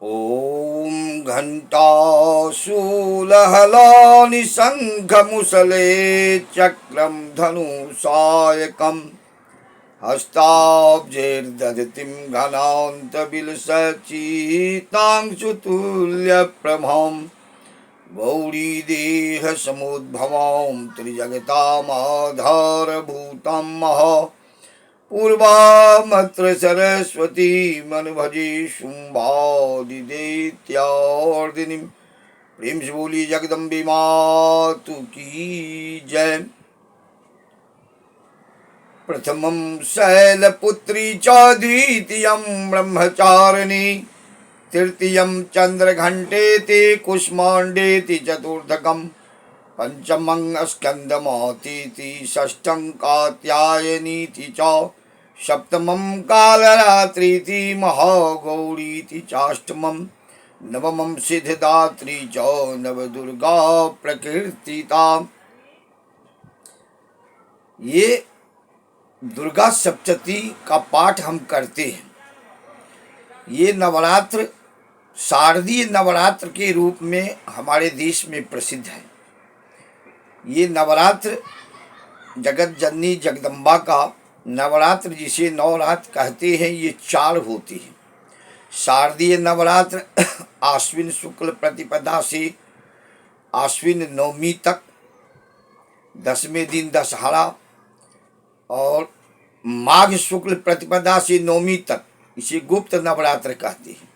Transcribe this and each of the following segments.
ॐ घण्टाशूलहलानि शङ्खमुसले चक्रं धनुषायकम् हस्ताब्जैर्दधतिं घनान्तबिलसच्चितांशुतुल्यप्रभां गौरीदेहसमुद्भवां त्रिजगतामाधारभूतां महा पूर्वामत्र सरस्वतीमनुभजे शुम्भादिदेत्यार्दिनीं प्रेम से बोली जगदम्बे मातु की जय। प्रथमं शैलपुत्री च द्वितीयं ब्रह्मचारिणी तृतीयं चन्द्रघण्टेति कुष्माण्डेति चतुर्थकं पंचमं स्कंदमातीति षष्ठं कात्यायनीति च सप्तमं कालरात्रीति महागौरीति चाष्टमं नवमं सिद्धदात्री च नवदुर्गा प्रकीर्तिता। ये दुर्गा सप्तशती का पाठ हम करते हैं। ये नवरात्र शारदीय नवरात्र के रूप में हमारे देश में प्रसिद्ध है। ये नवरात्र जगत जननी जगदम्बा का नवरात्र जिसे नवरात्र कहते हैं, ये 4 होती है। शारदीय नवरात्र आश्विन शुक्ल प्रतिपदा से आश्विन नवमी तक, 10वें दिन दशहरा, और माघ शुक्ल प्रतिपदा से नवमी तक इसे गुप्त नवरात्र कहते हैं,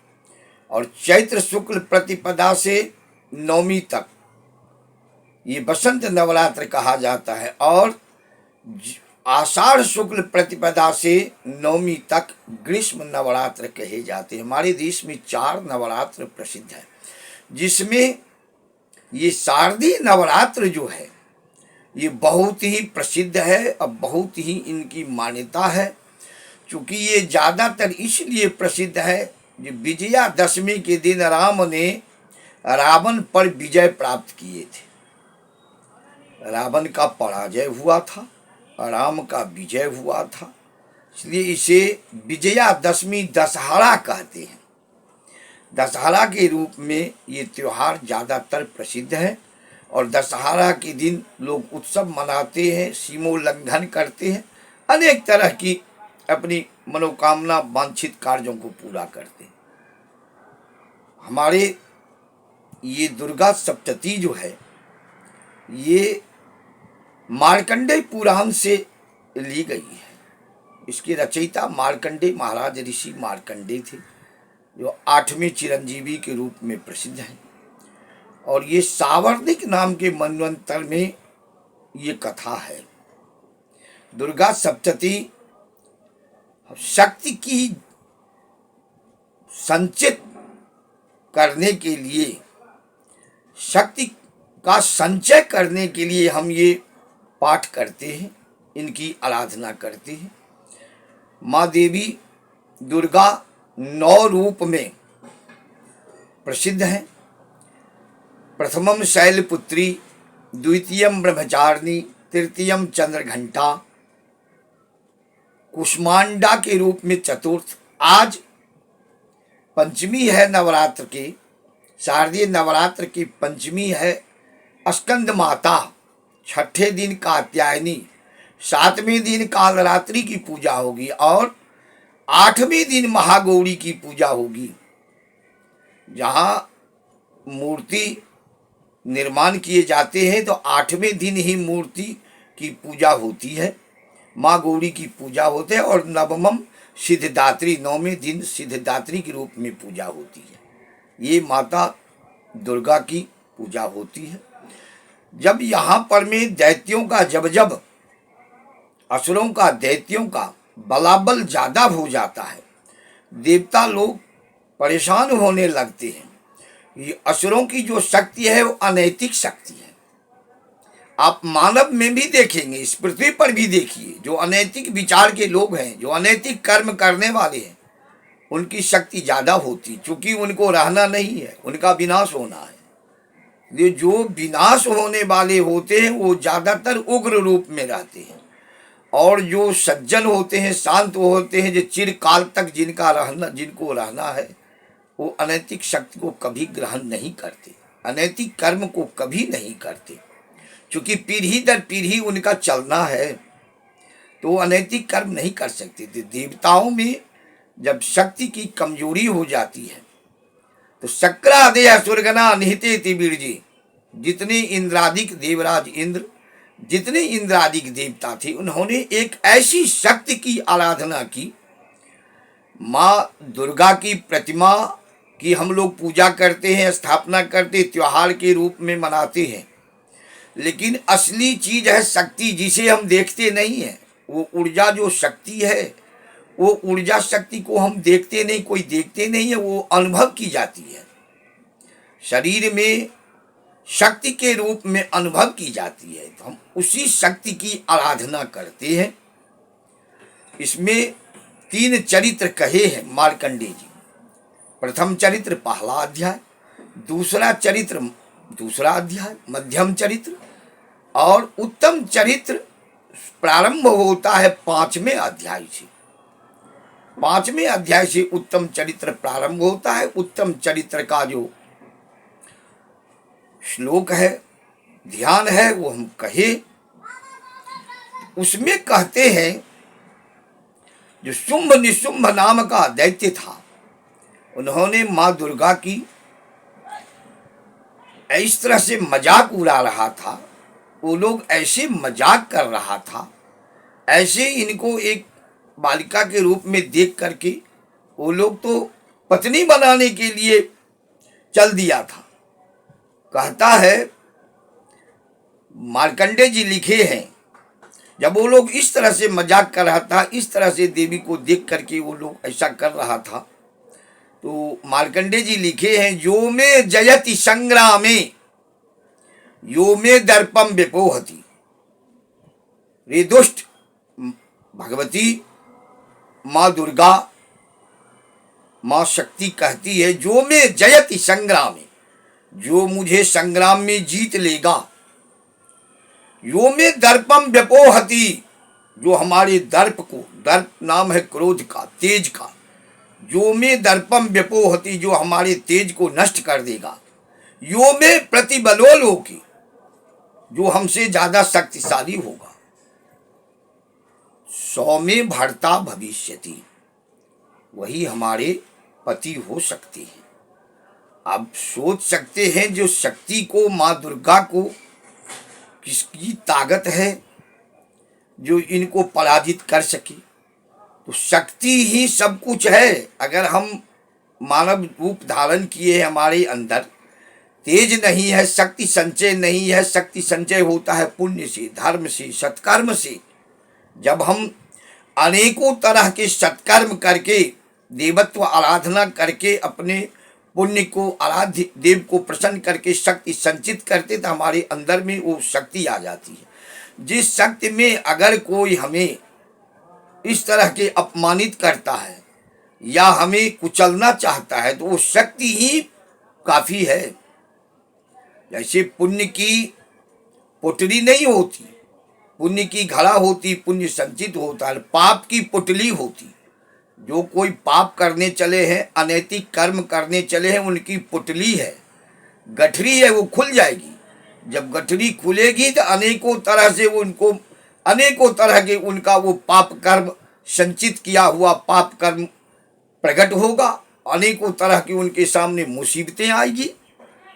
और चैत्र शुक्ल प्रतिपदा से नवमी तक ये बसंत नवरात्र कहा जाता है, और आषाढ़ शुक्ल प्रतिपदा से नवमी तक ग्रीष्म नवरात्र कहे जाते हैं। हमारे देश में 4 नवरात्र प्रसिद्ध है, जिसमें ये शारदीय नवरात्र जो है ये बहुत ही प्रसिद्ध है और बहुत ही इनकी मान्यता है। चूँकि ये ज़्यादातर इसलिए प्रसिद्ध है जो विजयादशमी के दिन राम ने रावण पर विजय प्राप्त किए थे। रावण का पराजय हुआ था, राम का विजय हुआ था, इसलिए इसे विजयादशमी दशहरा कहते हैं। दशहरा के रूप में ये त्यौहार ज़्यादातर प्रसिद्ध है, और दशहरा के दिन लोग उत्सव मनाते हैं, सीमोल्लंघन करते हैं, अनेक तरह की अपनी मनोकामना वांछित कार्यों को पूरा करते हैं। हमारे ये दुर्गा सप्तशती जो है ये मार्कंडेय पुराण से ली गई है। इसके रचयिता मार्कंडेय महाराज ऋषि मार्कंडेय थे, जो 8वें चिरंजीवी के रूप में प्रसिद्ध हैं। और ये सावर्णिक नाम के मनवंतर में ये कथा है। दुर्गा सप्तशती शक्ति की संचित करने के लिए, शक्ति का संचय करने के लिए हम ये पाठ करते हैं, इनकी आराधना करते हैं। माँ देवी दुर्गा 9 रूप में प्रसिद्ध हैं। प्रथमम शैलपुत्री, द्वितीयम ब्रह्मचारिणी, तृतीयम चंद्रघंटा, कुष्मांडा के रूप में चतुर्थ। आज पंचमी है नवरात्र के, शारदीय नवरात्र की पंचमी है स्कंद माता, 6ठे दिन कात्यायनी, 7वें दिन कालरात्रि की पूजा होगी, और 8वें दिन महागौरी की पूजा होगी। जहाँ मूर्ति निर्माण किए जाते हैं तो 8वें दिन ही मूर्ति की पूजा होती है, माँ गौरी की पूजा होते हैं, और नवमम सिद्धदात्री, 9वें दिन सिद्धदात्री के रूप में पूजा होती है। ये माता दुर्गा की पूजा होती है। जब यहाँ पर में दैत्यों का जब असुरों का, दैत्यों का बलाबल ज़्यादा हो जाता है, देवता लोग परेशान होने लगते हैं। ये असुरों की जो शक्ति है वो अनैतिक शक्ति है। आप मानव में भी देखेंगे, इस पृथ्वी पर भी देखिए, जो अनैतिक विचार के लोग हैं, जो अनैतिक कर्म करने वाले हैं, उनकी शक्ति ज़्यादा होती, क्योंकि उनको रहना नहीं है, उनका विनाश होना है। ये जो विनाश होने वाले होते हैं वो ज़्यादातर उग्र रूप में रहते हैं, और जो सज्जन होते हैं, शांत होते हैं, जो चिरकाल तक जिनको रहना है, वो अनैतिक शक्ति को कभी ग्रहण नहीं करते, अनैतिक कर्म को कभी नहीं करते, क्योंकि पीढ़ी दर पीढ़ी उनका चलना है, तो वो अनैतिक कर्म नहीं कर सकते थे। देवताओं में जब शक्ति की कमजोरी हो जाती है तो शक्रादय स्वर्गना निहिते तिबीरजी, जितने इंद्रादिक देवराज इंद्र, जितने इंद्रादिक देवता थे, उन्होंने एक ऐसी शक्ति की आराधना की। माँ दुर्गा की प्रतिमा की हम लोग पूजा करते हैं, स्थापना करते, त्योहार के रूप में मनाते हैं, लेकिन असली चीज है शक्ति, जिसे हम देखते नहीं हैं। वो ऊर्जा जो शक्ति है, वो ऊर्जा शक्ति को हम देखते नहीं, कोई देखते नहीं है, वो अनुभव की जाती है। शरीर में शक्ति के रूप में अनुभव की जाती है, तो हम उसी शक्ति की आराधना करते हैं। इसमें 3 चरित्र कहे हैं मार्कंडेय जी। प्रथम चरित्र पहला अध्याय, दूसरा चरित्र दूसरा अध्याय, मध्यम चरित्र, और उत्तम चरित्र प्रारंभ होता है 5वें अध्याय से। 5वें अध्याय से उत्तम चरित्र प्रारंभ होता है। उत्तम चरित्र का जो श्लोक है, ध्यान है, वो हम कहे। उसमें कहते हैं, जो शुंभ निशुंभ नाम का दैत्य था, उन्होंने माँ दुर्गा की इस तरह से मजाक उड़ा रहा था, वो लोग ऐसे मजाक कर रहा था, ऐसे इनको एक बालिका के रूप में देख करके वो लोग तो पत्नी बनाने के लिए चल दिया था। कहता है, मार्कंडेय जी लिखे हैं, जब वो लोग इस तरह से मजाक कर रहा था, इस तरह से देवी को देख करके वो लोग ऐसा कर रहा था, तो मार्कंडेय जी लिखे हैं, यो में जयति संग्रामे यो में दर्पम विपोहति। रे दुष्ट भगवती माँ दुर्गा, माँ शक्ति कहती है, जो में जयति संग्रामे, जो मुझे संग्राम में जीत लेगा, यो में दर्पम व्यपोहति, जो हमारे दर्प को, दर्प नाम है क्रोध का, तेज का, जो में दर्पम व्यपोहति, जो हमारे तेज को नष्ट कर देगा, यो में प्रतिबलोलोकी, जो हमसे ज्यादा शक्तिशाली होगा, 100 में भर्ता भविष्यति, वही हमारे पति हो सकते हैं। आप सोच सकते हैं, जो शक्ति को, माँ दुर्गा को किसकी ताकत है जो इनको पराजित कर सके। तो शक्ति ही सब कुछ है। अगर हम मानव रूप धारण किए, हमारे अंदर तेज नहीं है, शक्ति संचय नहीं है। शक्ति संचय होता है पुण्य से, धर्म से, सत्कर्म से। जब हम अनेकों तरह के सत्कर्म करके, देवत्व आराधना करके, अपने पुण्य को, आराध्य देव को प्रसन्न करके शक्ति संचित करते, तो हमारे अंदर में वो शक्ति आ जाती है। जिस शक्ति में अगर कोई हमें इस तरह के अपमानित करता है या हमें कुचलना चाहता है, तो वो शक्ति ही काफी है। जैसे पुण्य की पुटली नहीं होती, पुण्य की घड़ा होती, पुण्य संचित होता है। पाप की पुटली होती, जो कोई पाप करने चले हैं, अनैतिक कर्म करने चले हैं, उनकी पुटली है, गठरी है, वो खुल जाएगी। जब गठरी खुलेगी तो अनेकों तरह से वो उनको, अनेकों तरह के उनका वो पाप कर्म, संचित किया हुआ पाप कर्म प्रकट होगा। अनेकों तरह की उनके सामने मुसीबतें आएगी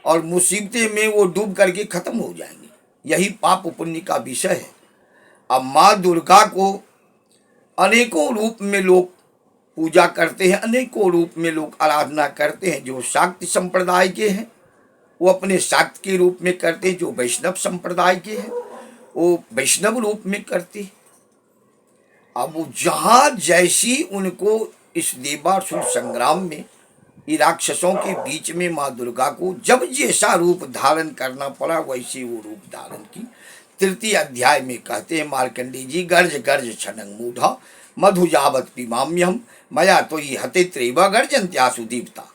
और मुसीबतें में वो डूब करके खत्म हो जाएंगी। यही पाप पुण्य का विषय है। अब माँ दुर्गा को अनेकों रूप में लोग पूजा करते हैं, अनेकों रूप में लोग आराधना करते हैं। जो शाक्त संप्रदाय के हैं वो अपने शाक्त के रूप में करते हैं, जो वैष्णव संप्रदाय के हैं वो वैष्णव रूप में करते हैं। अब जहाँ जैसी उनको इस देवासुर संग्राम में राक्षसों के बीच में माँ दुर्गा को जब जैसा रूप धारण करना पड़ा, वैसे वो रूप धारण की। 3 अध्याय में कहते हैं मार्कंडेय जी, गर्ज गर्ज छनंग मूढ़ा मधु जावत पिमाम्यहम मया तो ही हते त्रेवा गर्जन्त्यासु दीप्ता।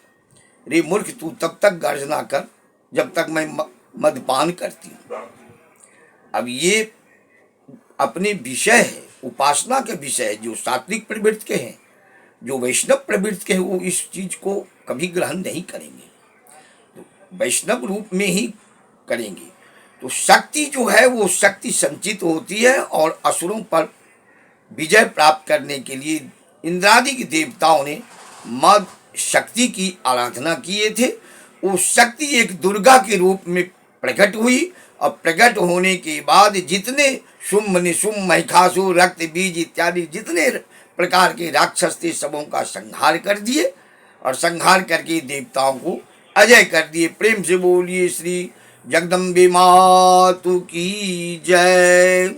रे मूर्ख, तू तब तक गर्जना कर जब तक मैं मदपान करती हूँ। अब ये अपने विषय है, उपासना के विषय है। जो सात्विक प्रवृत्ति के हैं, जो वैष्णव प्रवृत्ति के हैं, वो इस चीज को कभी ग्रहण नहीं करेंगे, तो वैष्णव रूप में ही करेंगे। तो शक्ति जो है वो शक्ति संचित होती है, और असुरों पर विजय प्राप्त करने के लिए इंद्रादि के देवताओं ने मां शक्ति की आराधना किए थे। वो शक्ति एक दुर्गा के रूप में प्रकट हुई, और प्रकट होने के बाद जितने शुंभ निशुंभ महिषासुर रक्त बीज इत्यादि जितने प्रकार के राक्षस थे सबों का संहार कर दिए, और संहार करके देवताओं को अजय कर दिए। प्रेम से बोलिए श्री जगदम्बे मातु की जय।